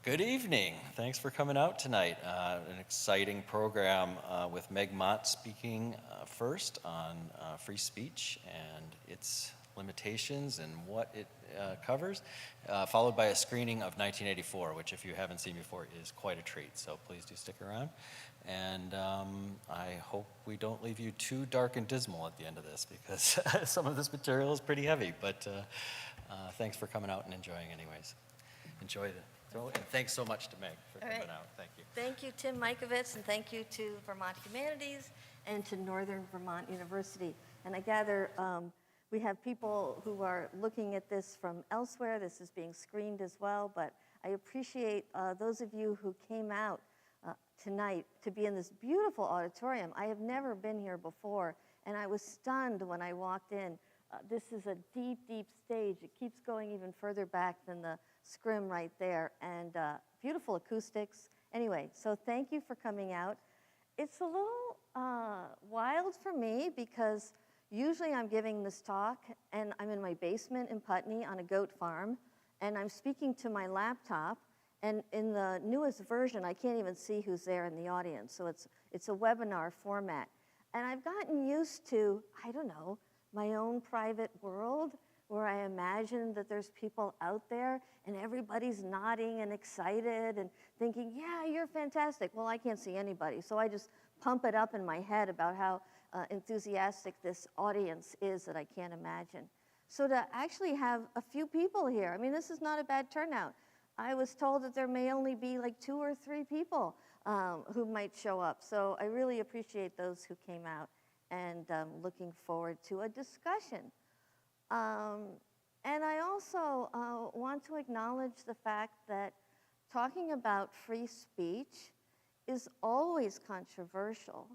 Good evening. Thanks for coming out tonight. An exciting program with Meg Mott speaking first on free speech and its limitations and what it covers, followed by a screening of 1984, which if you haven't seen before is quite a treat, so please do stick around. And I hope we don't leave you too dark and dismal at the end of this because some of this material is pretty heavy, but thanks for coming out and enjoying anyways. Enjoy it. And thanks so much to Meg for coming out. Thank you. Thank you, Tim Mikovits, and thank you to Vermont Humanities and to Northern Vermont University. And I gather we have people who are looking at this from elsewhere. This is being screened as well, but I appreciate those of you who came out tonight to be in this beautiful auditorium. I have never been here before, and I was stunned when I walked in. This is a deep, deep stage. It keeps going even further back than the scrim right there, and beautiful acoustics. Anyway, so thank you for coming out. It's a little wild for me because usually I'm giving this talk and I'm in my basement in Putney on a goat farm, and I'm speaking to my laptop, and in the newest version, I can't even see who's there in the audience, so it's a webinar format. And I've gotten used to, I don't know, my own private world where I imagine that there's people out there and everybody's nodding and excited and thinking, yeah, you're fantastic. Well, I can't see anybody, so I just pump it up in my head about how enthusiastic this audience is that I can't imagine. So to actually have a few people here, I mean, this is not a bad turnout. I was told that there may only be like 2 or 3 people who might show up. So I really appreciate those who came out, and looking forward to a discussion. And I also want to acknowledge the fact that talking about free speech is always controversial.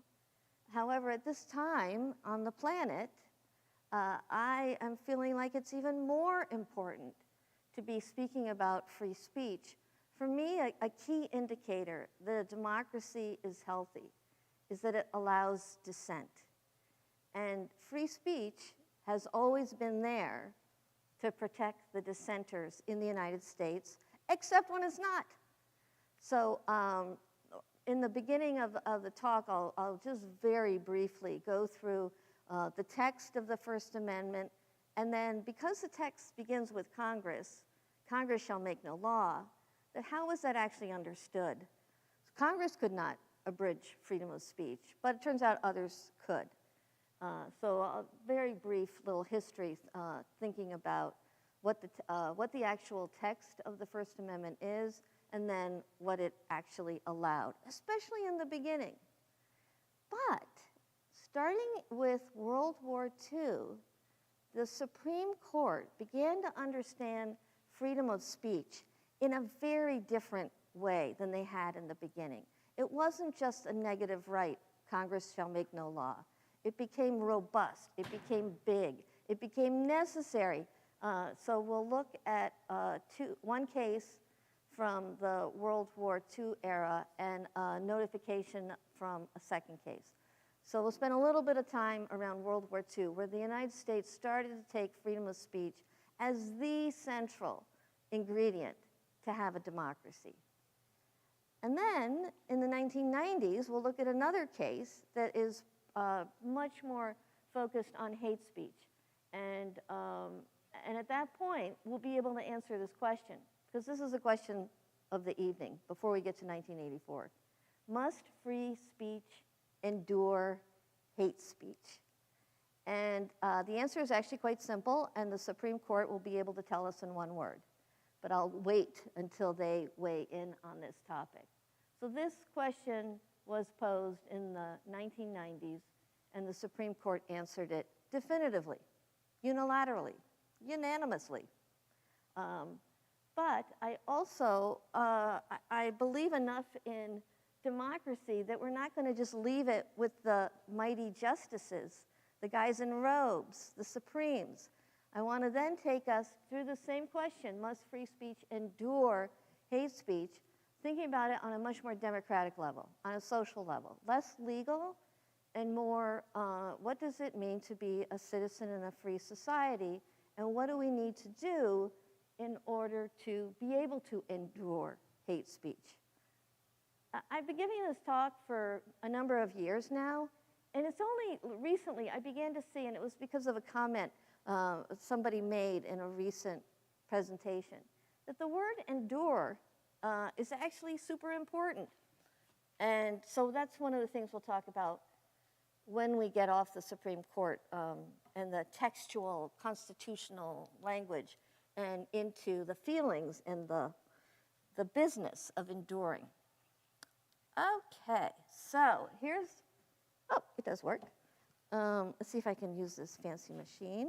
However, at this time on the planet, I am feeling like it's even more important to be speaking about free speech. For me, a key indicator that a democracy is healthy is that it allows dissent. And free speech has always been there to protect the dissenters in the United States, except when it's not. So in the beginning of the talk, I'll just very briefly go through the text of the First Amendment, and then because the text begins with Congress, Congress shall make no law, that how is that actually understood? Congress could not abridge freedom of speech, but it turns out others could. So a very brief little history thinking about what the actual text of the First Amendment is, and then what it actually allowed, especially in the beginning. But starting with World War II, the Supreme Court began to understand freedom of speech in a very different way than they had in the beginning. It wasn't just a negative right, Congress shall make no law. It became robust, it became big, it became necessary. So we'll look at one case from the World War II era and a notification from a second case. So we'll spend a little bit of time around World War II, where the United States started to take freedom of speech as the central ingredient to have a democracy. And then in the 1990s, we'll look at another case that is much more focused on hate speech. And at that point, we'll be able to answer this question, because this is a question of the evening before we get to 1984. Must free speech endure hate speech? And the answer is actually quite simple, and the Supreme Court will be able to tell us in one word. But I'll wait until they weigh in on this topic. So this question was posed in the 1990s, and the Supreme Court answered it definitively, unilaterally, unanimously. But I also, I believe enough in democracy that we're not going to just leave it with the mighty justices, the guys in robes, the Supremes. I want to then take us through the same question, must free speech endure hate speech, thinking about it on a much more democratic level, on a social level, less legal and more, what does it mean to be a citizen in a free society, and what do we need to do in order to be able to endure hate speech. I've been giving this talk for a number of years now, and it's only recently I began to see, and it was because of a comment somebody made in a recent presentation, that the word endure is actually super important. And so that's one of the things we'll talk about when we get off the Supreme Court and the textual, constitutional language and into the feelings and the business of enduring. Okay, so here's, oh, it does work. Let's see if I can use this fancy machine.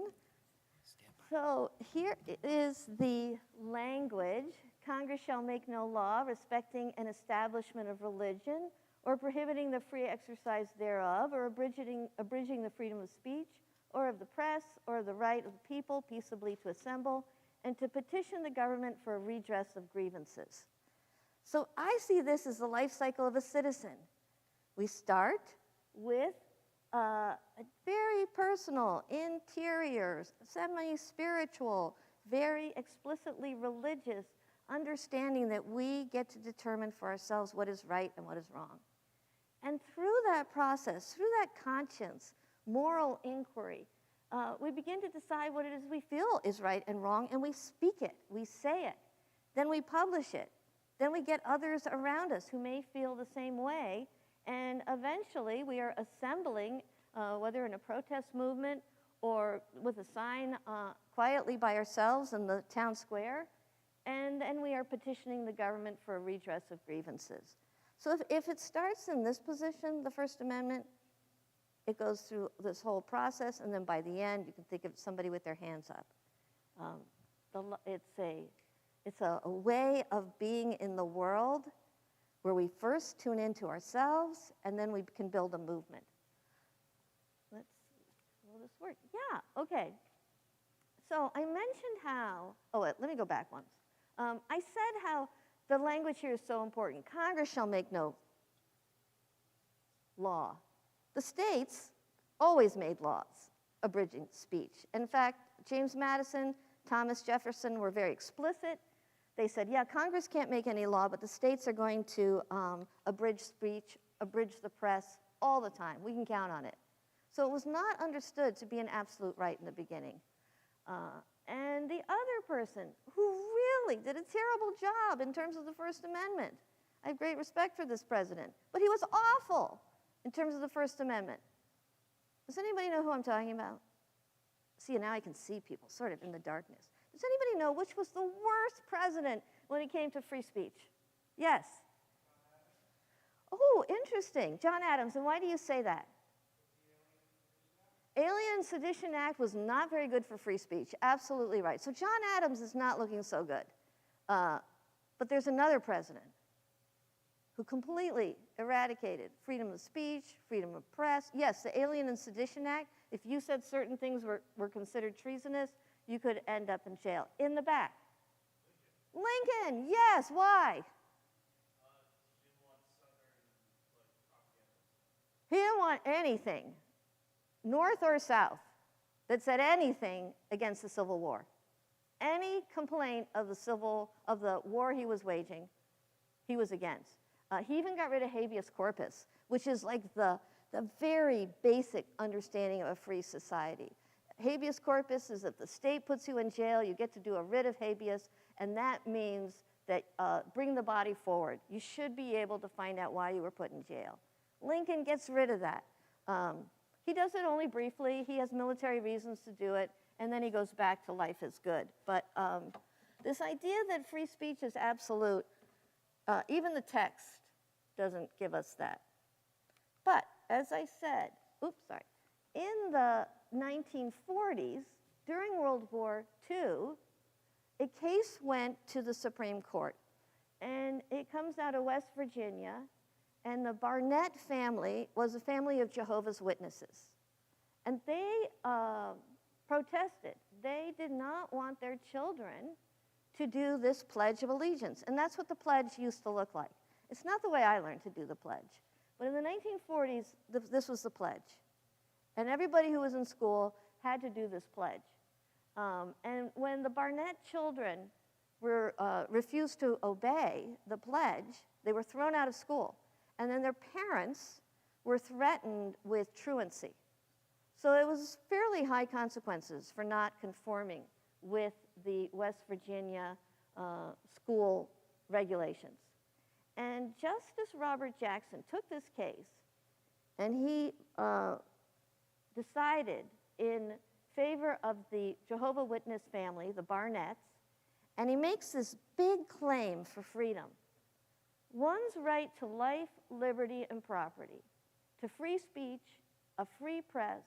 So here is the language. Congress shall make no law respecting an establishment of religion or prohibiting the free exercise thereof or abridging the freedom of speech or of the press or of the right of the people peaceably to assemble and to petition the government for a redress of grievances. So I see this as the life cycle of a citizen. We start with a very personal, interior, semi-spiritual, very explicitly religious understanding that we get to determine for ourselves what is right and what is wrong. And through that process, through that conscience, moral inquiry, we begin to decide what it is we feel is right and wrong, and we speak it, we say it, then we publish it. Then we get others around us who may feel the same way, and eventually we are assembling, whether in a protest movement or with a sign quietly by ourselves in the town square, and we are petitioning the government for a redress of grievances. So if it starts in this position, the First Amendment, it goes through this whole process, and then by the end, you can think of somebody with their hands up. It's a way of being in the world where we first tune into ourselves, and then we can build a movement. Will this work? Yeah, okay. So I mentioned how, let me go back once. I said how the language here is so important. Congress shall make no law. The states always made laws abridging speech. In fact, James Madison, Thomas Jefferson were very explicit. They said, yeah, Congress can't make any law, but the states are going to abridge speech, abridge the press all the time. We can count on it. So it was not understood to be an absolute right in the beginning. And the other person who really did a terrible job in terms of the First Amendment, I have great respect for this president, but he was awful in terms of the First Amendment. Does anybody know who I'm talking about? See, now I can see people sort of in the darkness. Does anybody know which was the worst president when it came to free speech? Yes. Oh, interesting. John Adams. And why do you say that? Alien Sedition Act was not very good for free speech. Absolutely right. So John Adams is not looking so good. But there's another president who completely eradicated freedom of speech, freedom of press. Yes, the Alien and Sedition Act, if you said certain things were considered treasonous, you could end up in jail. In the back. Lincoln, yes, why? He didn't want anything, North or South, that said anything against the Civil War. Any complaint of the war he was waging, he was against. He even got rid of habeas corpus, which is like the very basic understanding of a free society. Habeas corpus is if the state puts you in jail, you get to do a writ of habeas, and that means that bring the body forward. You should be able to find out why you were put in jail. Lincoln gets rid of that. He does it only briefly. He has military reasons to do it, and then he goes back to life is good. But this idea that free speech is absolute, even the text doesn't give us that. But as I said, in the 1940s, during World War II, a case went to the Supreme Court, and it comes out of West Virginia, and the Barnett family was a family of Jehovah's Witnesses. And they protested. They did not want their children to do this Pledge of Allegiance, and that's what the pledge used to look like. It's not the way I learned to do the pledge, but in the 1940s, this was the pledge. And everybody who was in school had to do this pledge. And when the Barnett children refused to obey the pledge, they were thrown out of school. And then their parents were threatened with truancy. So it was fairly high consequences for not conforming with the West Virginia school regulations. And Justice Robert Jackson took this case and he decided in favor of the Jehovah's Witness family, the Barnetts, and he makes this big claim for freedom. One's right to life, liberty, and property, to free speech, a free press,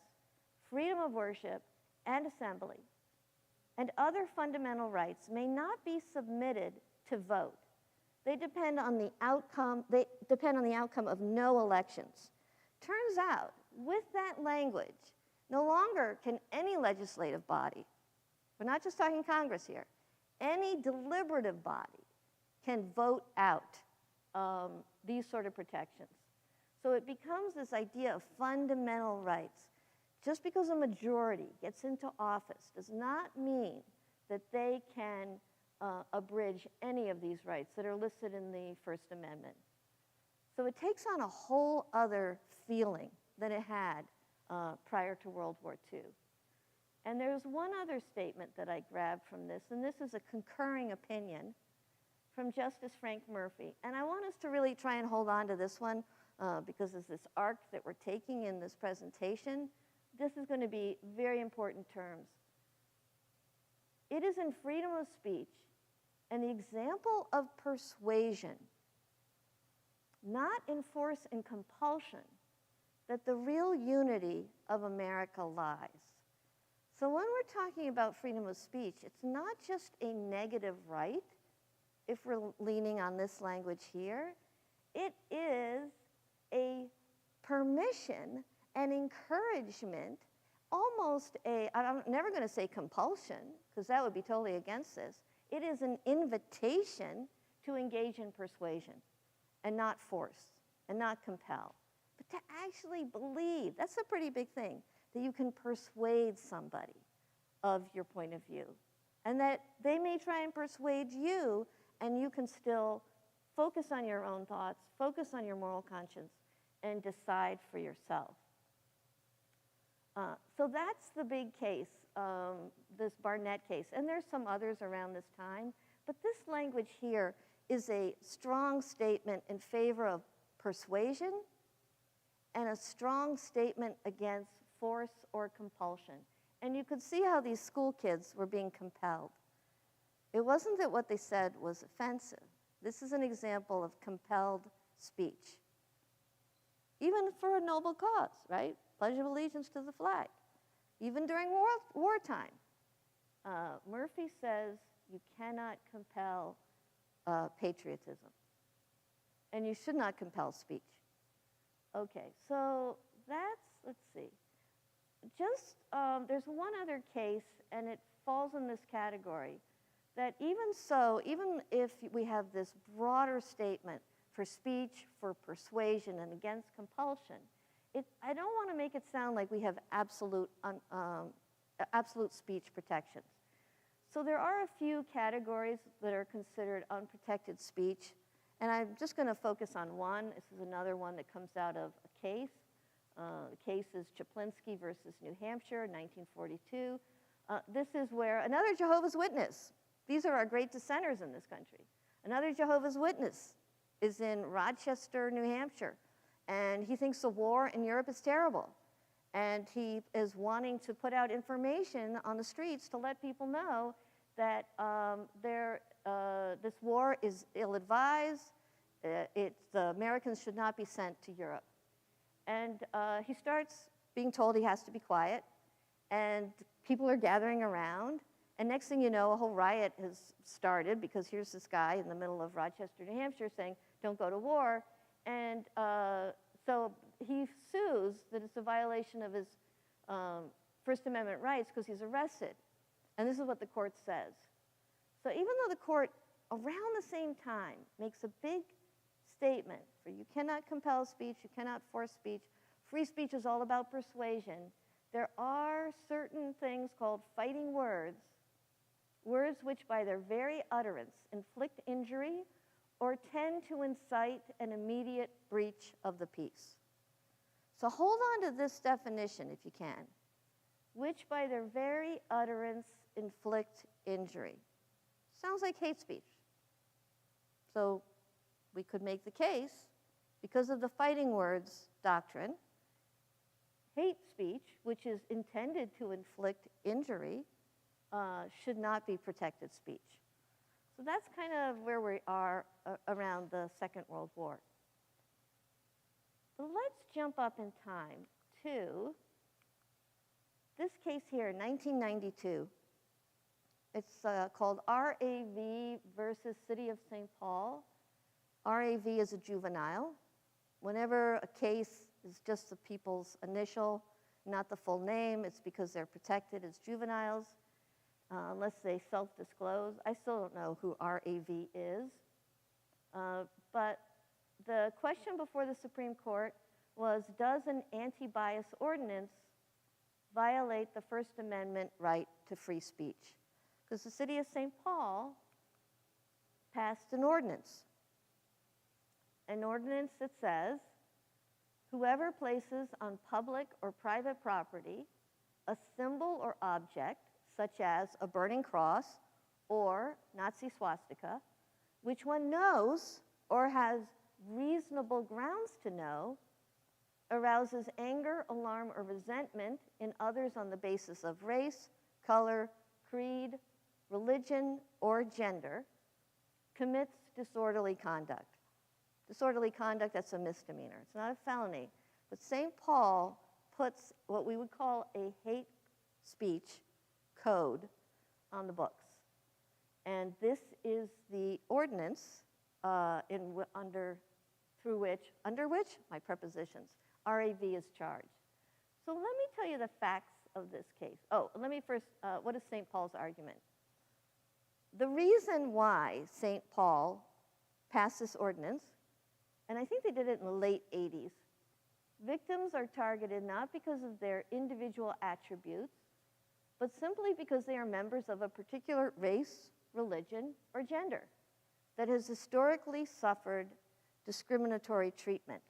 freedom of worship and assembly, and other fundamental rights may not be submitted to vote. They depend on the outcome of no elections. Turns out, with that language, no longer can any legislative body, we're not just talking Congress here, any deliberative body can vote out these sort of protections. So it becomes this idea of fundamental rights. Just because a majority gets into office does not mean that they can abridge any of these rights that are listed in the First Amendment. So it takes on a whole other feeling than it had prior to World War II. And there's one other statement that I grabbed from this, and this is a concurring opinion from Justice Frank Murphy. And I want us to really try and hold on to this one because as this arc that we're taking in this presentation, this is going to be very important terms. It is in freedom of speech and the example of persuasion, not in force and compulsion, that the real unity of America lies. So when we're talking about freedom of speech, it's not just a negative right, if we're leaning on this language here. It is a permission and encouragement, almost I'm never going to say compulsion, because that would be totally against this. It is an invitation to engage in persuasion and not force and not compel, but to actually believe. That's a pretty big thing, that you can persuade somebody of your point of view, and that they may try and persuade you, and you can still focus on your own thoughts, focus on your moral conscience, and decide for yourself. So that's the big case, this Barnett case. And there's some others around this time. But this language here is a strong statement in favor of persuasion and a strong statement against force or compulsion. And you could see how these school kids were being compelled. It wasn't that what they said was offensive. This is an example of compelled speech. Even for a noble cause, right? Pledge of allegiance to the flag. Even during wartime. Murphy says you cannot compel patriotism. And you should not compel speech. Okay, so let's see. There's one other case, and it falls in this category, that even if we have this broader statement for speech, for persuasion, and against compulsion, I don't want to make it sound like we have absolute speech protections. So there are a few categories that are considered unprotected speech, and I'm just going to focus on one. This is another one that comes out of a case. The case is Chaplinsky versus New Hampshire, 1942. This is where another Jehovah's Witness, these are our great dissenters in this country. Another Jehovah's Witness is in Rochester, New Hampshire, and he thinks the war in Europe is terrible. And he is wanting to put out information on the streets to let people know that this war is ill-advised, the Americans should not be sent to Europe. And he starts being told he has to be quiet, and people are gathering around, and next thing you know, a whole riot has started because here's this guy in the middle of Rochester, New Hampshire saying, don't go to war. And so he sues that it's a violation of his First Amendment rights because he's arrested. And this is what the court says. So even though the court, around the same time, makes a big statement for you cannot compel speech, you cannot force speech, free speech is all about persuasion, there are certain things called fighting words words which by their very utterance inflict injury or tend to incite an immediate breach of the peace. So hold on to this definition if you can. Which by their very utterance inflict injury. Sounds like hate speech. So we could make the case, because of the fighting words doctrine, hate speech, which is intended to inflict injury, should not be protected speech. So that's kind of where we are around the Second World War. But let's jump up in time to this case here, 1992. It's called RAV versus City of St. Paul. RAV is a juvenile. Whenever a case is just the people's initial, not the full name, it's because they're protected as juveniles, unless they self-disclose. I still don't know who RAV is. But the question before the Supreme Court was, does an anti-bias ordinance violate the First Amendment right to free speech? Because the city of St. Paul passed an ordinance that says, whoever places on public or private property a symbol or object, such as a burning cross or Nazi swastika, which one knows or has reasonable grounds to know arouses anger, alarm, or resentment in others on the basis of race, color, creed, religion, or gender, commits disorderly conduct. Disorderly conduct, that's a misdemeanor. It's not a felony. But St. Paul puts what we would call a hate speech code on the books. And this is the ordinance under which my prepositions, RAV is charged. So let me tell you the facts of this case. Oh, let me first, what is St. Paul's argument? The reason why St. Paul passed this ordinance, and I think they did it in the late 80s, victims are targeted not because of their individual attributes, but simply because they are members of a particular race, religion, or gender that has historically suffered discriminatory treatment.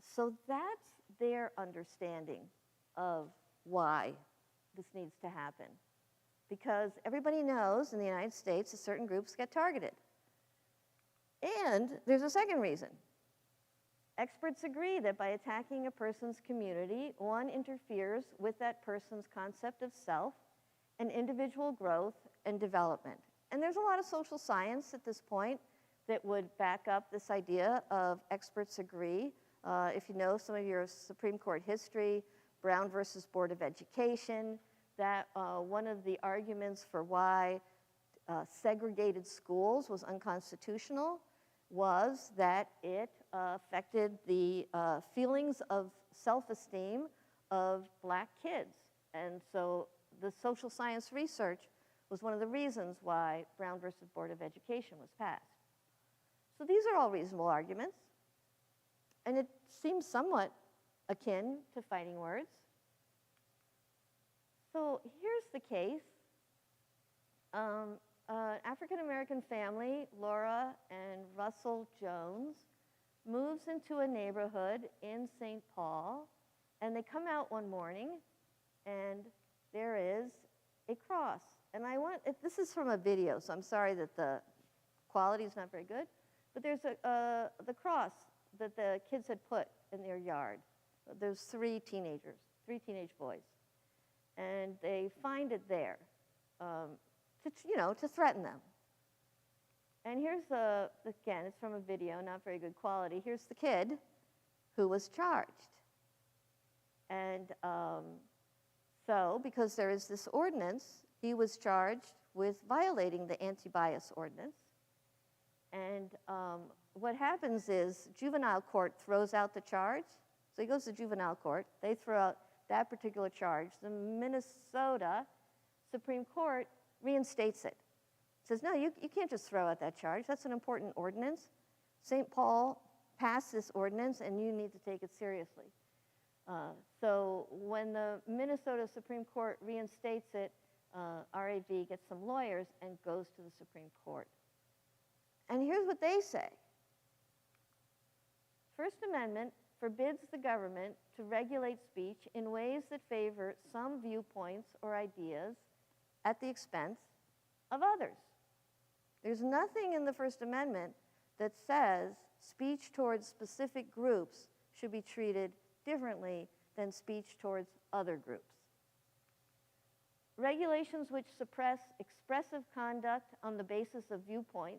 So that's their understanding of why this needs to happen. Because everybody knows in the United States that certain groups get targeted. And there's a second reason. Experts agree that by attacking a person's community, one interferes with that person's concept of self and individual growth and development. And there's a lot of social science at this point that would back up this idea of experts agree. If you know some of your Supreme Court history, Brown versus Board of Education, that one of the arguments for why segregated schools was unconstitutional was that it affected the feelings of self-esteem of black kids. And so the social science research was one of the reasons why Brown versus Board of Education was passed. So these are all reasonable arguments. And it seems somewhat akin to fighting words. So here's the case. African-American family, Laura and Russell Jones, moves into a neighborhood in St. Paul, and they come out one morning, and there is a cross. And this is from a video, so I'm sorry that the quality is not very good, but there's the cross that the kids had put in their yard. There's three teenage boys. And they find it there to threaten them. And here's again, it's from a video, not very good quality. Here's the kid who was charged. And so, because there is this ordinance, he was charged with violating the anti-bias ordinance. And what happens is juvenile court throws out the charge. So he goes to juvenile court. They throw out that particular charge. The Minnesota Supreme Court reinstates it. Says, no, you can't just throw out that charge. That's an important ordinance. St. Paul passed this ordinance, and you need to take it seriously. So when the Minnesota Supreme Court reinstates it, RAV gets some lawyers and goes to the Supreme Court. And here's what they say. First Amendment forbids the government to regulate speech in ways that favor some viewpoints or ideas at the expense of others. There's nothing in the First Amendment that says speech towards specific groups should be treated differently than speech towards other groups. Regulations which suppress expressive conduct on the basis of viewpoint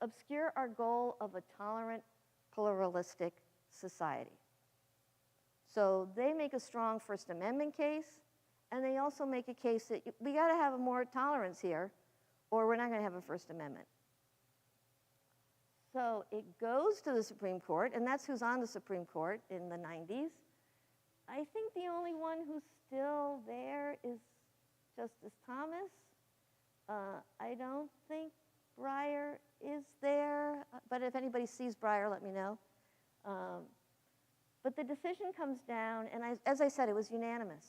obscure our goal of a tolerant, pluralistic society. So they make a strong First Amendment case, and they also make a case that we got to have more tolerance here, or we're not going to have a First Amendment. So it goes to the Supreme Court, and that's who's on the Supreme Court in the 90s. I think the only one who's still there is Justice Thomas. I don't think Breyer is there, but if anybody sees Breyer, let me know. But the decision comes down, and as I said, it was unanimous.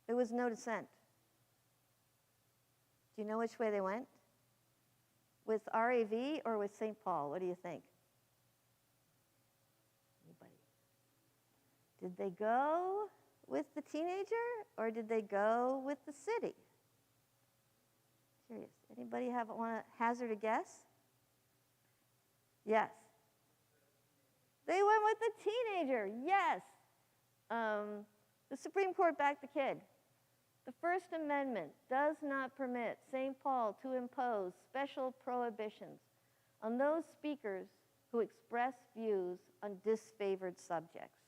There was no dissent. Do you know which way they went? With RAV or with St. Paul? What do you think? Anybody? Did they go with the teenager, or did they go with the city? Curious. Anybody want to hazard a guess? Yes. They went with the teenager, yes. The Supreme Court backed the kid. The First Amendment does not permit St. Paul to impose special prohibitions on those speakers who express views on disfavored subjects.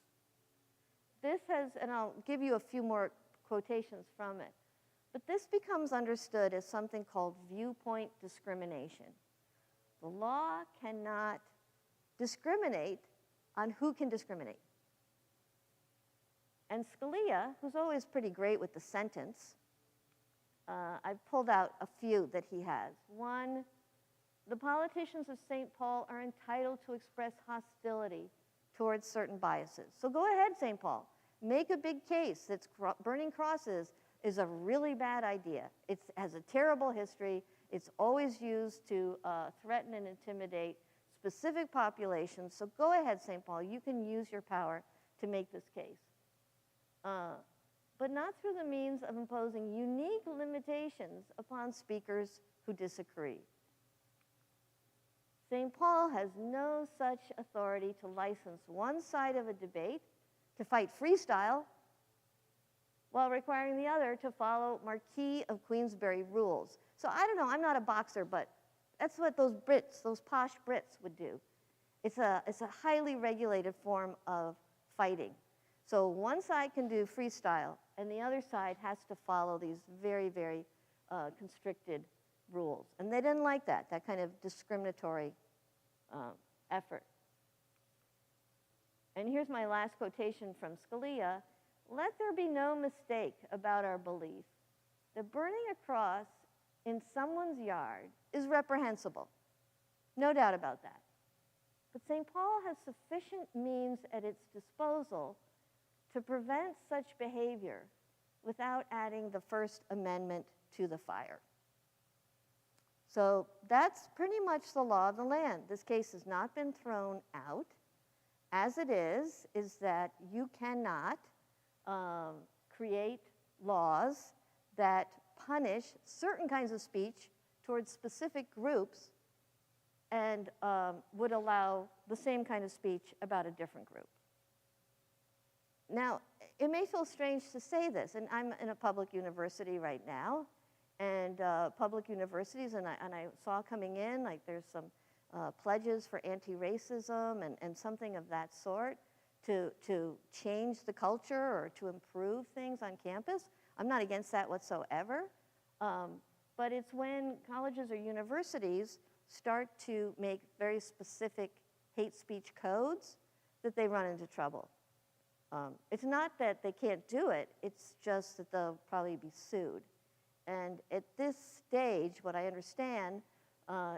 This has, and I'll give you a few more quotations from it, but this becomes understood as something called viewpoint discrimination. The law cannot discriminate on who can discriminate. And Scalia, who's always pretty great with the sentence, I've pulled out a few that he has. One, the politicians of St. Paul are entitled to express hostility towards certain biases. So go ahead, St. Paul. Make a big case that burning crosses is a really bad idea. It has a terrible history. It's always used to threaten and intimidate specific populations. So go ahead, St. Paul. You can use your power to make this case. But not through the means of imposing unique limitations upon speakers who disagree. St. Paul has no such authority to license one side of a debate to fight freestyle while requiring the other to follow Marquis of Queensberry rules. So I don't know, I'm not a boxer, but that's what those Brits, those posh Brits would do. It's a highly regulated form of fighting. So one side can do freestyle, and the other side has to follow these very, very constricted rules. And they didn't like that kind of discriminatory effort. And here's my last quotation from Scalia. Let there be no mistake about our belief that burning a cross in someone's yard is reprehensible. No doubt about that. But St. Paul has sufficient means at its disposal to prevent such behavior without adding the First Amendment to the fire. So that's pretty much the law of the land. This case has not been thrown out. As it is that you cannot create laws that punish certain kinds of speech towards specific groups and would allow the same kind of speech about a different group. Now, it may feel strange to say this, and I'm in a public university right now, and public universities, and I saw coming in, like there's some pledges for anti-racism and something of that sort to change the culture or to improve things on campus. I'm not against that whatsoever, but it's when colleges or universities start to make very specific hate speech codes that they run into trouble. It's not that they can't do it, it's just that they'll probably be sued. And at this stage, what I understand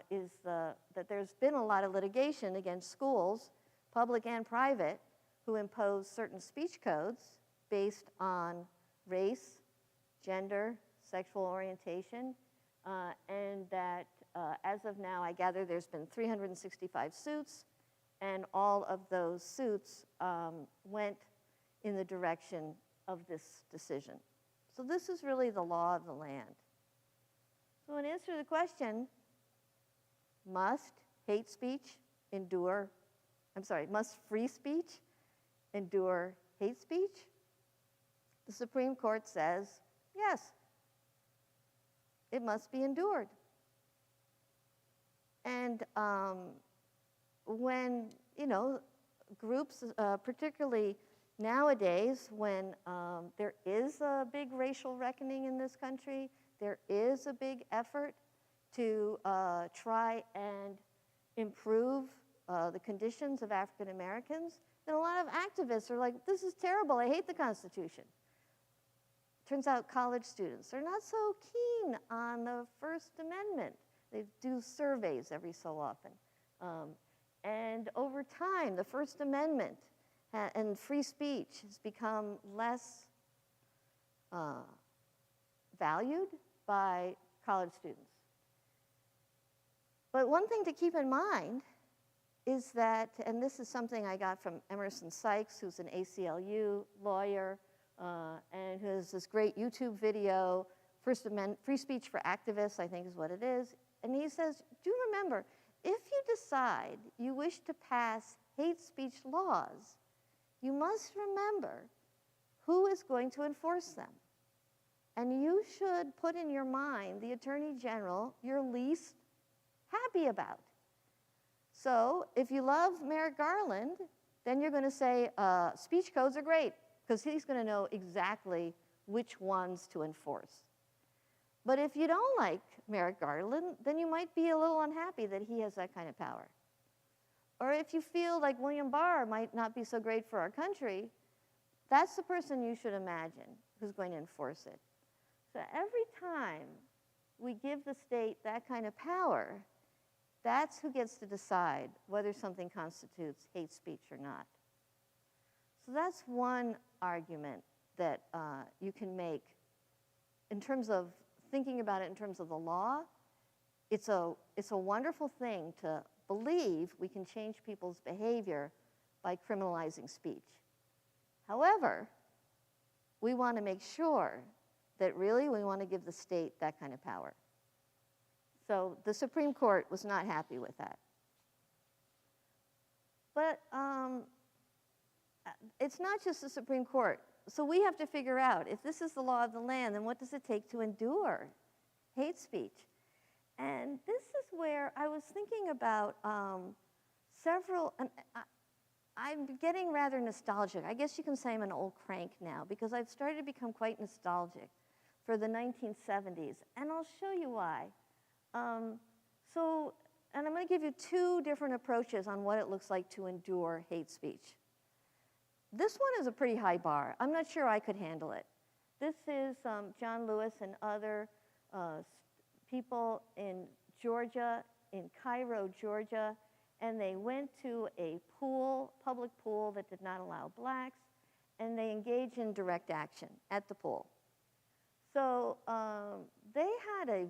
is that there's been a lot of litigation against schools, public and private, who impose certain speech codes based on race, gender, sexual orientation, and that as of now, I gather there's been 365 suits, and all of those suits went in the direction of this decision. So this is really the law of the land. So in answer to the question, must free speech endure hate speech? The Supreme Court says, yes, it must be endured. And when, groups, particularly nowadays, when there is a big racial reckoning in this country, there is a big effort to try and improve the conditions of African Americans, then a lot of activists are like, this is terrible, I hate the Constitution. Turns out college students are not so keen on the First Amendment. They do surveys every so often. And over time, the First Amendment and free speech has become less valued by college students. But one thing to keep in mind is that, and this is something I got from Emerson Sykes, who's an ACLU lawyer, and who has this great YouTube video, First Amendment, Free Speech for Activists, I think is what it is. And he says, do remember, if you decide you wish to pass hate speech laws, you must remember who is going to enforce them. And you should put in your mind the Attorney General you're least happy about. So if you love Merrick Garland, then you're going to say speech codes are great, because he's going to know exactly which ones to enforce. But if you don't like Merrick Garland, then you might be a little unhappy that he has that kind of power. Or if you feel like William Barr might not be so great for our country, that's the person you should imagine who's going to enforce it. So every time we give the state that kind of power, that's who gets to decide whether something constitutes hate speech or not. So that's one argument that you can make in terms of thinking about it in terms of the law. It's a wonderful thing to believe we can change people's behavior by criminalizing speech. However, we want to make sure that really we want to give the state that kind of power. So the Supreme Court was not happy with that. But it's not just the Supreme Court. So we have to figure out, if this is the law of the land, then what does it take to endure hate speech? And this is where I was thinking about several, and I'm getting rather nostalgic. I guess you can say I'm an old crank now, because I've started to become quite nostalgic for the 1970s, and I'll show you why. And I'm going to give you two different approaches on what it looks like to endure hate speech. This one is a pretty high bar. I'm not sure I could handle it. This is John Lewis and other people in Georgia, in Cairo, Georgia, and they went to a pool, public pool that did not allow blacks, and they engaged in direct action at the pool. So they had a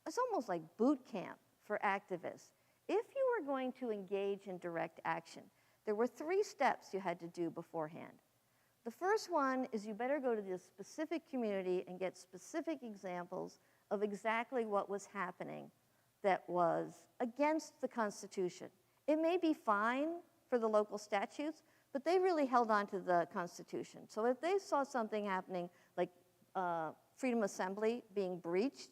it's almost like boot camp for activists. If you were going to engage in direct action, there were 3 steps you had to do beforehand. The first one is you better go to this specific community and get specific examples of exactly what was happening that was against the Constitution. It may be fine for the local statutes, but they really held on to the Constitution. So if they saw something happening like freedom of assembly being breached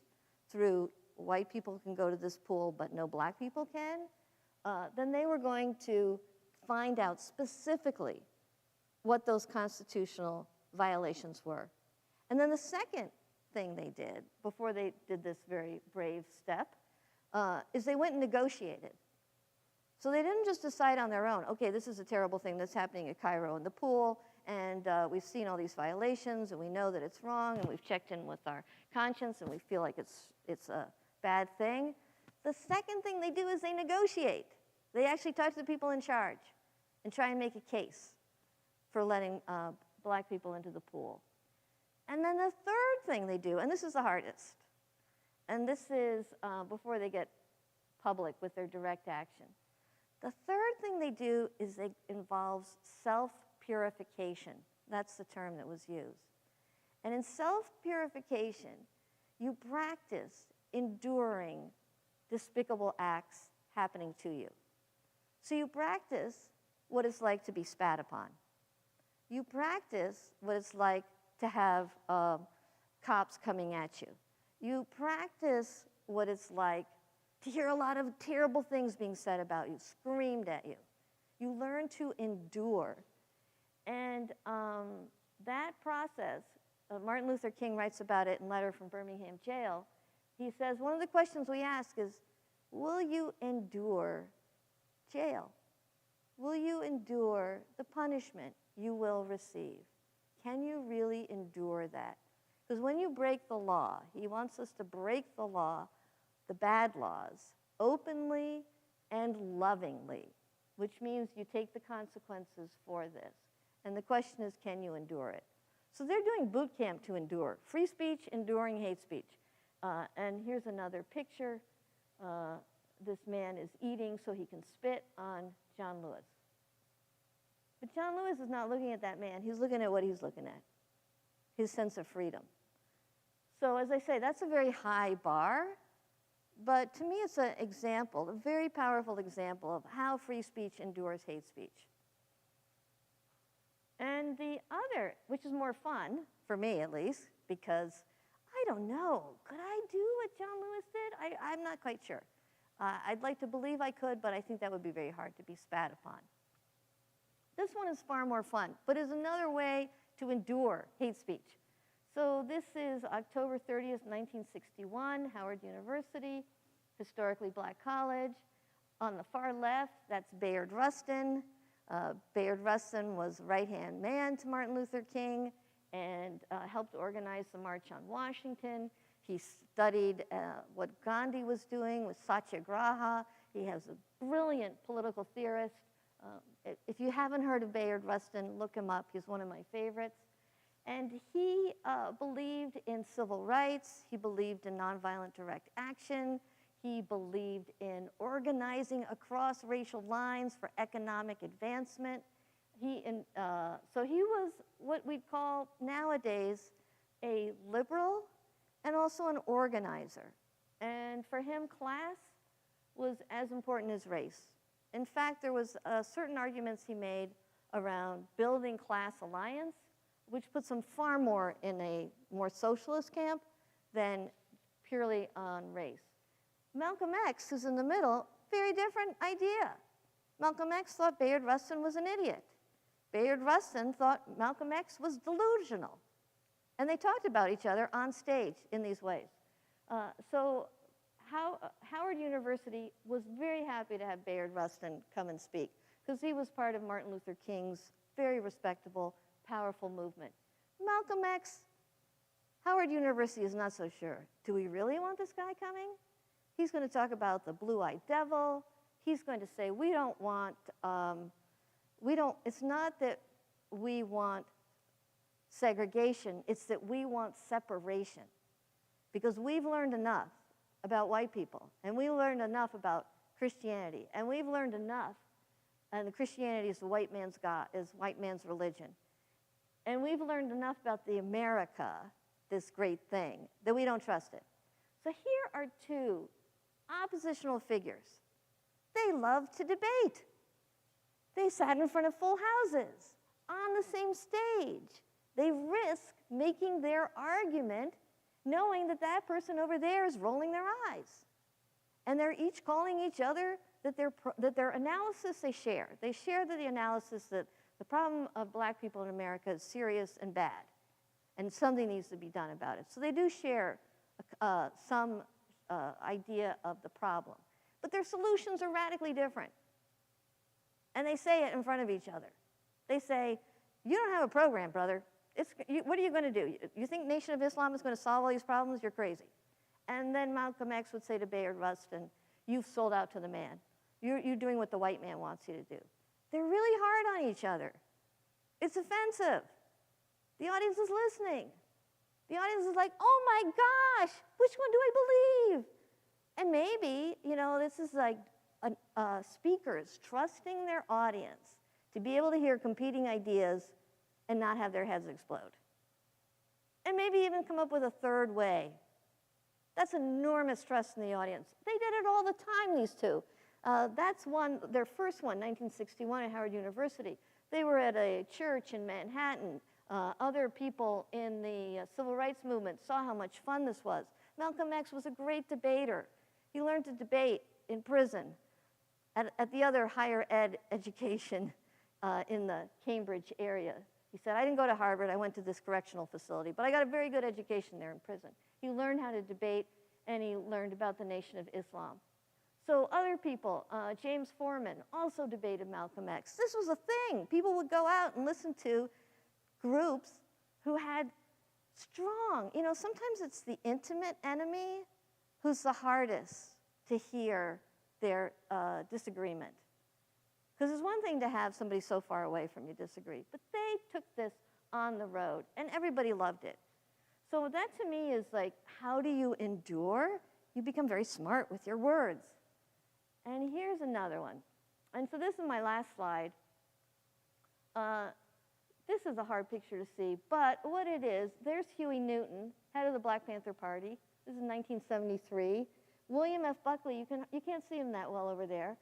through white people can go to this pool but no black people can, then they were going to find out specifically what those constitutional violations were. And then the second thing they did, before they did this very brave step, is they went and negotiated. So they didn't just decide on their own, okay, this is a terrible thing that's happening at Cairo in the pool, and we've seen all these violations, and we know that it's wrong, and we've checked in with our conscience, and we feel like it's a bad thing. The second thing they do is they negotiate. They actually talk to the people in charge and try and make a case for letting black people into the pool. And then the third thing they do, and this is the hardest, and this is before they get public with their direct action. The third thing they do is it involves self-purification. That's the term that was used. And in self-purification, you practice enduring despicable acts happening to you. So you practice what it's like to be spat upon. You practice what it's like to have cops coming at you. You practice what it's like to hear a lot of terrible things being said about you, screamed at you. You learn to endure. And that process, Martin Luther King writes about it in a letter from Birmingham jail. He says, one of the questions we ask is, will you endure jail? Will you endure the punishment you will receive? Can you really endure that? Because when you break the law, he wants us to break the law, the bad laws, openly and lovingly, which means you take the consequences for this. And the question is, can you endure it? So they're doing boot camp to endure. Free speech, enduring hate speech. And here's another picture. This man is eating so he can spit on John Lewis. But John Lewis is not looking at that man. He's looking at what he's looking at, his sense of freedom. So as I say, that's a very high bar. But to me, it's an example, a very powerful example of how free speech endures hate speech. And the other, which is more fun, for me at least, because I don't know, could I do what John Lewis did? I'm not quite sure. I'd like to believe I could, but I think that would be very hard to be spat upon. This one is far more fun, but is another way to endure hate speech. So this is October 30th, 1961, Howard University, historically black college. On the far left, that's Bayard Rustin. Bayard Rustin was right-hand man to Martin Luther King and helped organize the March on Washington. He studied what Gandhi was doing with Satyagraha. He has a brilliant political theorist. If you haven't heard of Bayard Rustin, look him up. He's one of my favorites. And he believed in civil rights. He believed in nonviolent direct action. He believed in organizing across racial lines for economic advancement. So he was what we'd call nowadays a liberal and also an organizer. And for him, class was as important as race. In fact, there was certain arguments he made around building class alliance, which puts him far more in a more socialist camp than purely on race. Malcolm X, who's in the middle, very different idea. Malcolm X thought Bayard Rustin was an idiot. Bayard Rustin thought Malcolm X was delusional. And they talked about each other on stage in these ways. So Howard University was very happy to have Bayard Rustin come and speak, because he was part of Martin Luther King's very respectable, powerful movement. Malcolm X, Howard University is not so sure. Do we really want this guy coming? He's going to talk about the blue-eyed devil. He's going to say, it's not that we want segregation, it's that we want separation. Because we've learned enough about white people, and we've learned enough about Christianity, and we've learned enough, and Christianity is the white man's God, is white man's religion. And we've learned enough about the America, this great thing, that we don't trust it. So here are two oppositional figures. They love to debate. They sat in front of full houses on the same stage. They risk making their argument knowing that that person over there is rolling their eyes. And they're each calling each other that their analysis they share. They share the analysis that the problem of black people in America is serious and bad, and something needs to be done about it. So they do share some idea of the problem. But their solutions are radically different. And they say it in front of each other. They say, you don't have a program, brother. What are you going to do? You think Nation of Islam is going to solve all these problems? You're crazy. And then Malcolm X would say to Bayard Rustin, you've sold out to the man. You're doing what the white man wants you to do. They're really hard on each other. It's offensive. The audience is listening. The audience is like, oh my gosh, which one do I believe? And maybe, this is like speakers trusting their audience to be able to hear competing ideas and not have their heads explode. And maybe even come up with a third way. That's enormous trust in the audience. They did it all the time, these two. That's their first one, 1961 at Howard University. They were at a church in Manhattan. Other people in the civil rights movement saw how much fun this was. Malcolm X was a great debater. He learned to debate in prison at the other higher ed education in the Cambridge area. He said, I didn't go to Harvard, I went to this correctional facility, but I got a very good education there in prison. He learned how to debate, and he learned about the Nation of Islam. So other people, James Foreman, also debated Malcolm X. This was a thing. People would go out and listen to groups who had strong, sometimes it's the intimate enemy who's the hardest to hear their disagreement. Because it's one thing to have somebody so far away from you disagree, but they took this on the road, and everybody loved it. So that to me is like, how do you endure? You become very smart with your words. And here's another one. And so this is my last slide. This is a hard picture to see, but what it is, there's Huey Newton, head of the Black Panther Party. This is 1973. William F. Buckley, you can't see him that well over there.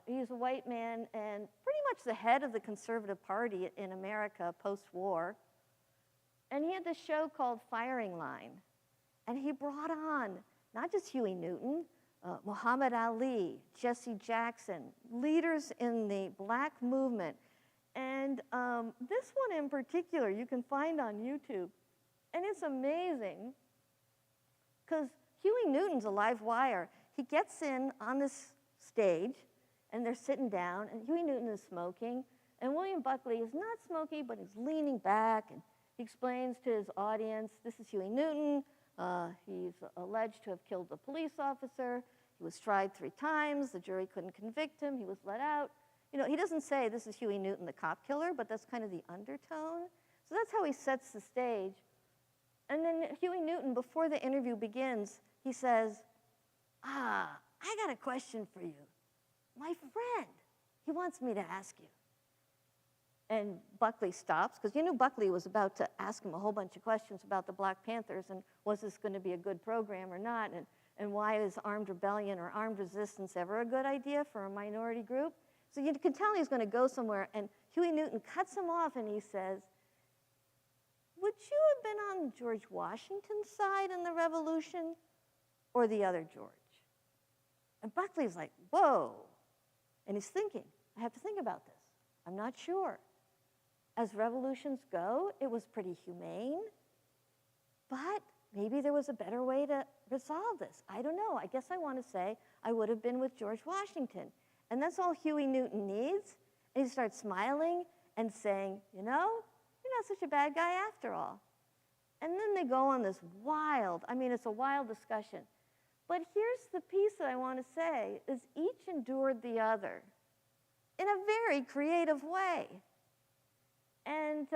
He's a white man and pretty much the head of the Conservative Party in America post-war. And he had this show called Firing Line. And he brought on not just Huey Newton, Muhammad Ali, Jesse Jackson, leaders in the black movement. And this one in particular you can find on YouTube. And it's amazing because Huey Newton's a live wire. He gets in on this stage, and they're sitting down, and Huey Newton is smoking, and William Buckley is not smoking, but he's leaning back, and he explains to his audience, this is Huey Newton. He's alleged to have killed a police officer. He was tried 3 times. The jury couldn't convict him. He was let out. He doesn't say this is Huey Newton, the cop killer, but that's kind of the undertone. So that's how he sets the stage. And then Huey Newton, before the interview begins, he says, I got a question for you. My friend, he wants me to ask you. And Buckley stops, because you knew Buckley was about to ask him a whole bunch of questions about the Black Panthers, and was this going to be a good program or not, and why is armed rebellion or armed resistance ever a good idea for a minority group? So you can tell he's going to go somewhere, and Huey Newton cuts him off, and he says, would you have been on George Washington's side in the Revolution or the other George? And Buckley's like, whoa. And he's thinking, I have to think about this. I'm not sure. As revolutions go, it was pretty humane, but maybe there was a better way to resolve this. I don't know. I guess I want to say I would have been with George Washington. And that's all Huey Newton needs. And he starts smiling and saying, you're not such a bad guy after all. And then they go on this wild, it's a wild discussion. But here's the piece that I want to say, is each endured the other in a very creative way. And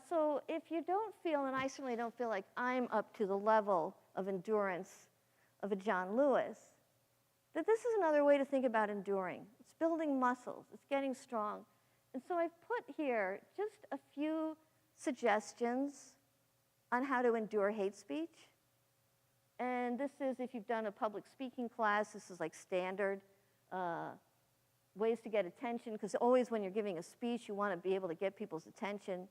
so if you don't feel, and I certainly don't feel like I'm up to the level of endurance of a John Lewis, that this is another way to think about enduring. It's building muscles. It's getting strong. And so I've put here just a few suggestions on how to endure hate speech. And this is, if you've done a public speaking class, this is like standard ways to get attention, because always when you're giving a speech, you want to be able to get people's attention.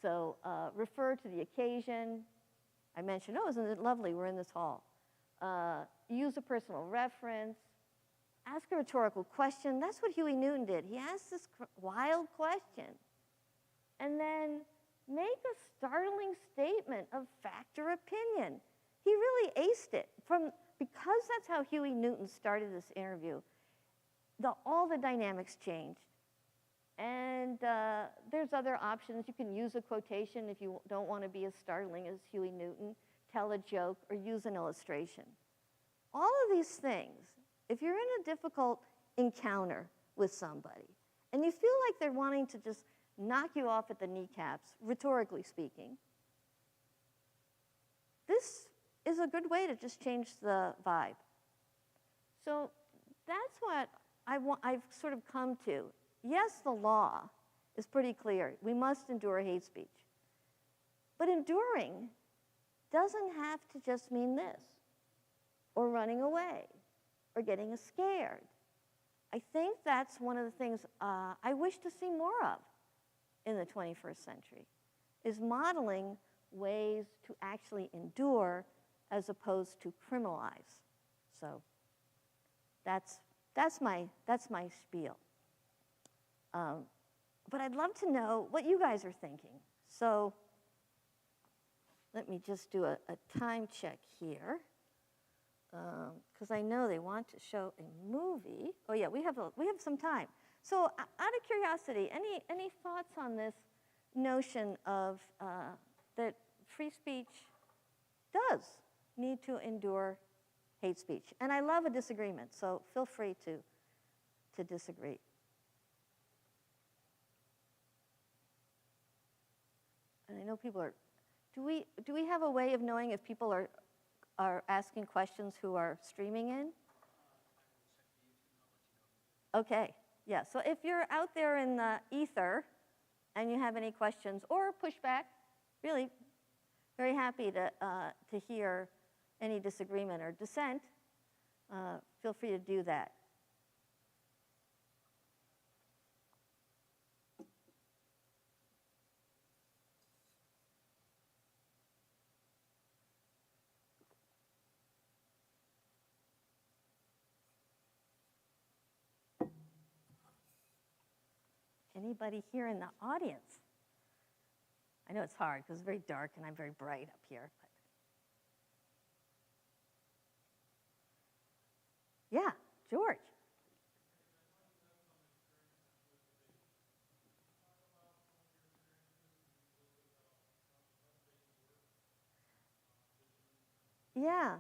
So refer to the occasion. I mentioned, isn't it lovely, we're in this hall. Use a personal reference. Ask a rhetorical question. That's what Huey Newton did. He asked this wild question. And then make a startling statement of fact or opinion. He really aced it. Because that's how Huey Newton started this interview, all the dynamics changed. And there's other options. You can use a quotation if you don't want to be as startling as Huey Newton, tell a joke, or use an illustration. All of these things, if you're in a difficult encounter with somebody, and you feel like they're wanting to just knock you off at the kneecaps, rhetorically speaking, this is a good way to just change the vibe. So that's what I've sort of come to. Yes, the law is pretty clear. We must endure hate speech. But enduring doesn't have to just mean this, or running away, or getting scared. I think that's one of the things I wish to see more of in the 21st century, is modeling ways to actually endure as opposed to criminalize. So that's my spiel. But I'd love to know what you guys are thinking. So let me just do a time check here, because I know they want to show a movie. Oh yeah, we have some time. So out of curiosity, any thoughts on this notion of that free speech does need to endure hate speech? And I love a disagreement, so feel free to disagree. And I know people are, do we have a way of knowing if people are asking questions who are streaming in? Okay, yeah, so if you're out there in the ether and you have any questions or pushback, really very happy to hear any disagreement or dissent. Feel free to do that. Anybody here in the audience? I know it's hard because it's very dark and I'm very bright up here. But yeah, George. Yeah.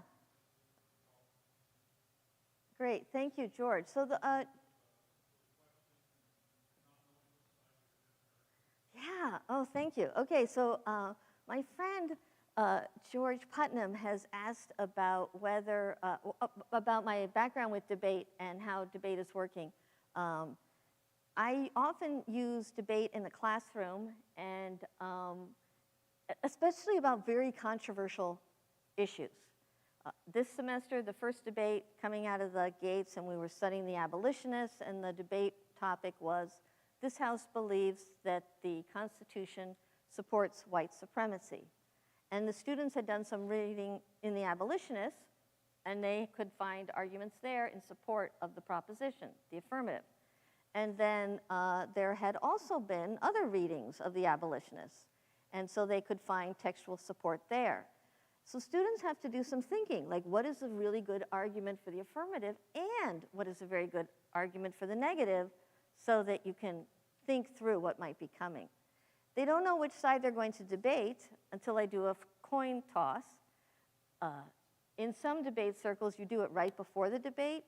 Great, thank you, George. So yeah, oh, thank you. Okay, so my friend George Putnam has asked about whether, about my background with debate and how debate is working. I often use debate in the classroom, and especially about very controversial issues. This semester, the first debate coming out of the gates, and we were studying the abolitionists, and the debate topic was, this House believes that the Constitution supports white supremacy. And the students had done some reading in the abolitionists, and they could find arguments there in support of the proposition, the affirmative. And then there had also been other readings of the abolitionists, and so they could find textual support there. So students have to do some thinking, like what is a really good argument for the affirmative and what is a very good argument for the negative, so that you can think through what might be coming. They don't know which side they're going to debate until I do a coin toss. In some debate circles, you do it right before the debate,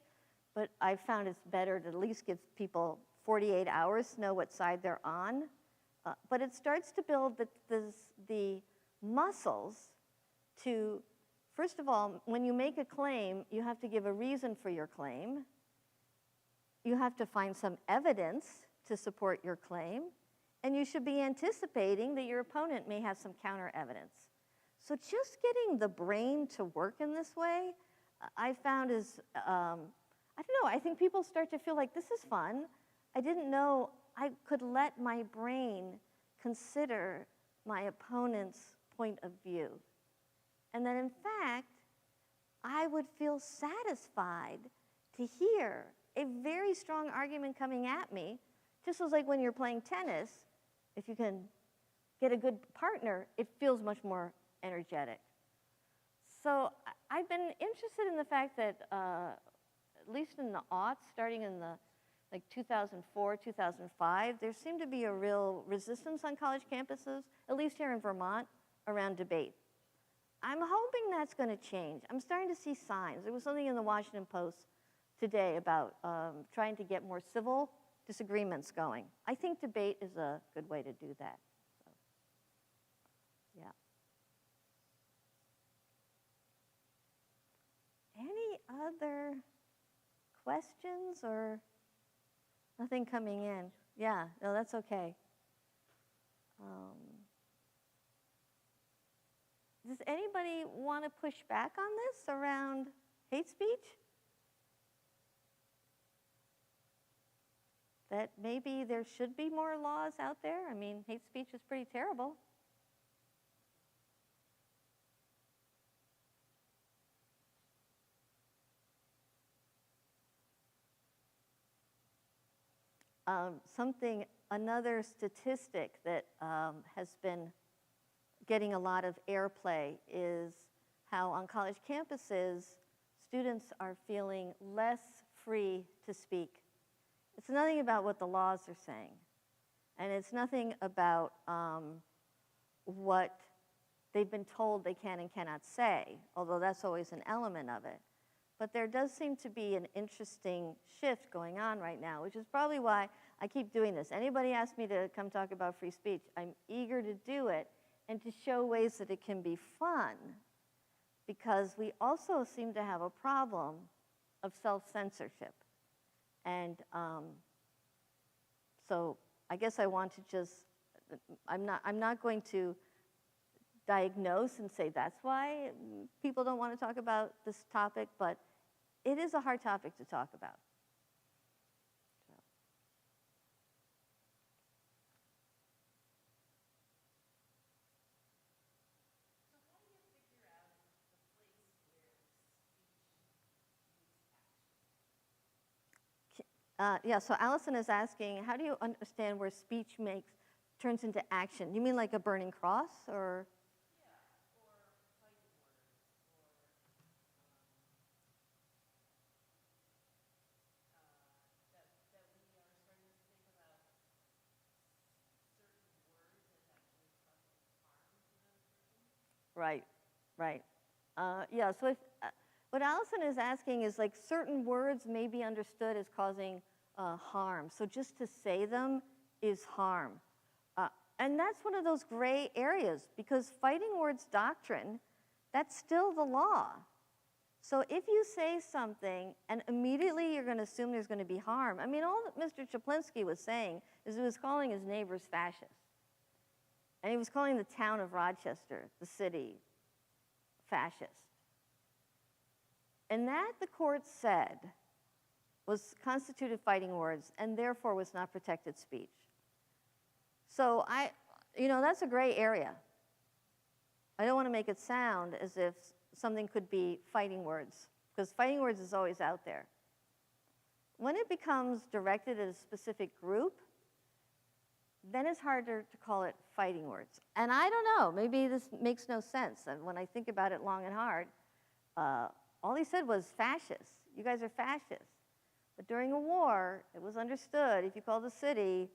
but I've found it's better to at least give people 48 hours to know what side they're on. But it starts to build the muscles to, first of all, when you make a claim, you have to give a reason for your claim. You have to find some evidence to support your claim, and you should be anticipating that your opponent may have some counter evidence. So just getting the brain to work in this way, I found is, I don't know, I think people start to feel like this is fun. I didn't know I could let my brain consider my opponent's point of view. And that in fact, I would feel satisfied to hear a very strong argument coming at me, just as like when you're playing tennis, if you can get a good partner, it feels much more energetic. So I've been interested in the fact that, at least in the aughts, starting in the like 2004, 2005, there seemed to be a real resistance on college campuses, at least here in Vermont, around debate. I'm hoping that's going to change. I'm starting to see signs. There was something in the Washington Post today about trying to get more civil disagreements going. I think debate is a good way to do that. So, yeah. other questions or nothing coming in? Yeah, no, that's okay. Does anybody want to push back on this around hate speech? That maybe there should be more laws out there? I mean, hate speech is pretty terrible. Another statistic that has been getting a lot of airplay is how on college campuses, students are feeling less free to speak. It's nothing about what the laws are saying, and it's nothing about what they've been told they can and cannot say, although that's always an element of it. But there does seem to be an interesting shift going on right now, which is probably why I keep doing this. Anybody asks me to come talk about free speech, I'm eager to do it and to show ways that it can be fun, because we also seem to have a problem of self-censorship. And so I guess I want to just, I'm not going to diagnose and say that's why people don't want to talk about this topic, but it is a hard topic to talk about. Yeah, so Allison is asking, how do you understand where speech turns into action? You mean like a burning cross, or? Right, right. Yeah, so what Allison is asking is like certain words may be understood as causing harm. So just to say them is harm. And that's one of those gray areas, because fighting words doctrine, that's still the law. So if you say something and immediately you're going to assume there's going to be harm, I mean, all that Mr. Chaplinsky was saying is he was calling his neighbors fascists. And he was calling the town of Rochester, the city, fascist. And that, the court said, was constituted fighting words and therefore was not protected speech. So that's a gray area. I don't want to make it sound as if something could be fighting words, because fighting words is always out there. When it becomes directed at a specific group, then it's harder to call it fighting words. And I don't know, maybe this makes no sense. And when I think about it long and hard, all he said was fascists. You guys are fascists. But during a war, it was understood if you call the city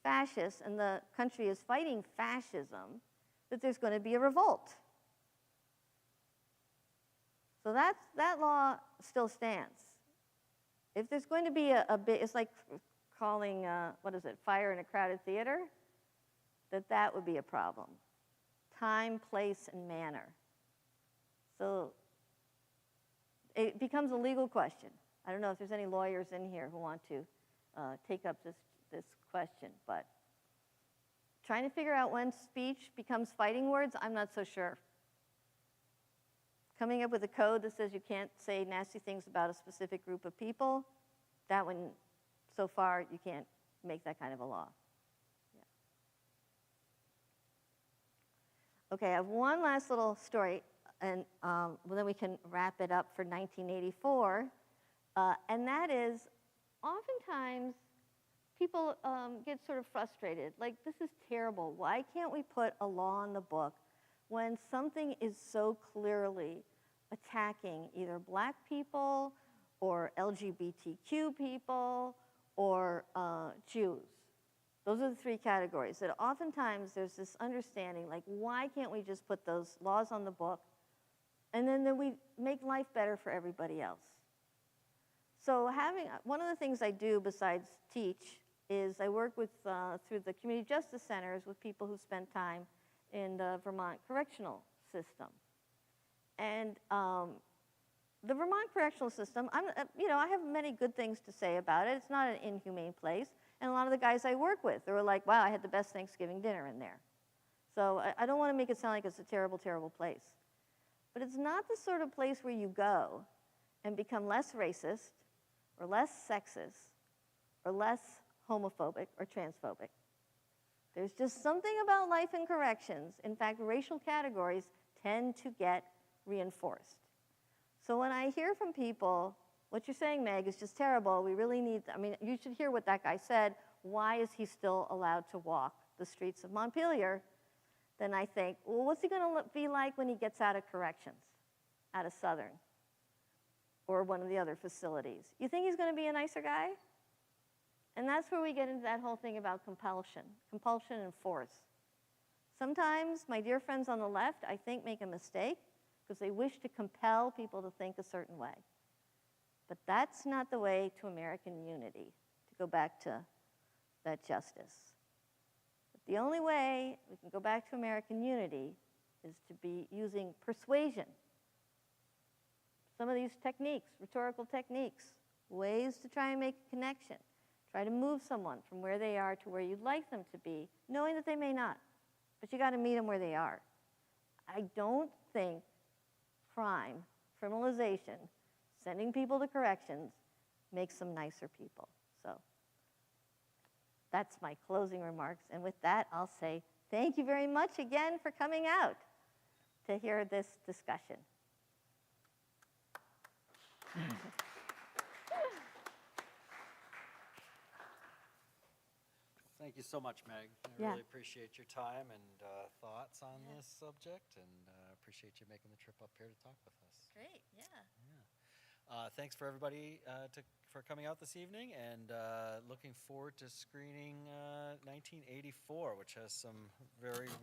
fascist and the country is fighting fascism, that there's going to be a revolt. So that law still stands. If there's going to be a bit, it's like calling, fire in a crowded theater, that would be a problem. Time, place, and manner. So it becomes a legal question. I don't know if there's any lawyers in here who want to take up this question, but trying to figure out when speech becomes fighting words, I'm not so sure. Coming up with a code that says you can't say nasty things about a specific group of people, that one, so far, you can't make that kind of a law. Yeah. Okay, I have one last little story, and then we can wrap it up for 1984. And that is, oftentimes, people get sort of frustrated. Like, this is terrible. Why can't we put a law in the book when something is so clearly attacking either black people or LGBTQ people or Jews? Those are the three categories that oftentimes there's this understanding, like, why can't we just put those laws on the book and then we make life better for everybody else? So one of the things I do besides teach is I work with, through the community justice centers with people who spend time in the Vermont correctional system. And The Vermont correctional system, I have many good things to say about it. It's not an inhumane place. And a lot of the guys I work with, they were like, wow, I had the best Thanksgiving dinner in there. So I don't want to make it sound like it's a terrible, terrible place. But it's not the sort of place where you go and become less racist or less sexist or less homophobic or transphobic. There's just something about life in corrections. In fact, racial categories tend to get reinforced. So when I hear from people, what you're saying, Meg, is just terrible. We really need, you should hear what that guy said. Why is he still allowed to walk the streets of Montpelier? Then I think, well, what's he going to be like when he gets out of corrections, out of Southern, or one of the other facilities? You think he's going to be a nicer guy? And that's where we get into that whole thing about compulsion and force. Sometimes my dear friends on the left, I think, make a mistake because they wish to compel people to think a certain way. But that's not the way to American unity, to go back to that justice. But the only way we can go back to American unity is to be using persuasion. Some of these techniques, rhetorical techniques, ways to try and make a connection. Try to move someone from where they are to where you'd like them to be, knowing that they may not. But you got to meet them where they are. I don't think crime, criminalization, sending people to corrections makes them nicer people. So that's my closing remarks. And with that, I'll say thank you very much again for coming out to hear this discussion. Thank you so much, Meg. I Yeah. really appreciate your time and thoughts on this subject, and appreciate you making the trip up here to talk with us. Great, yeah. Thanks for everybody for coming out this evening, and looking forward to screening 1984, which has some very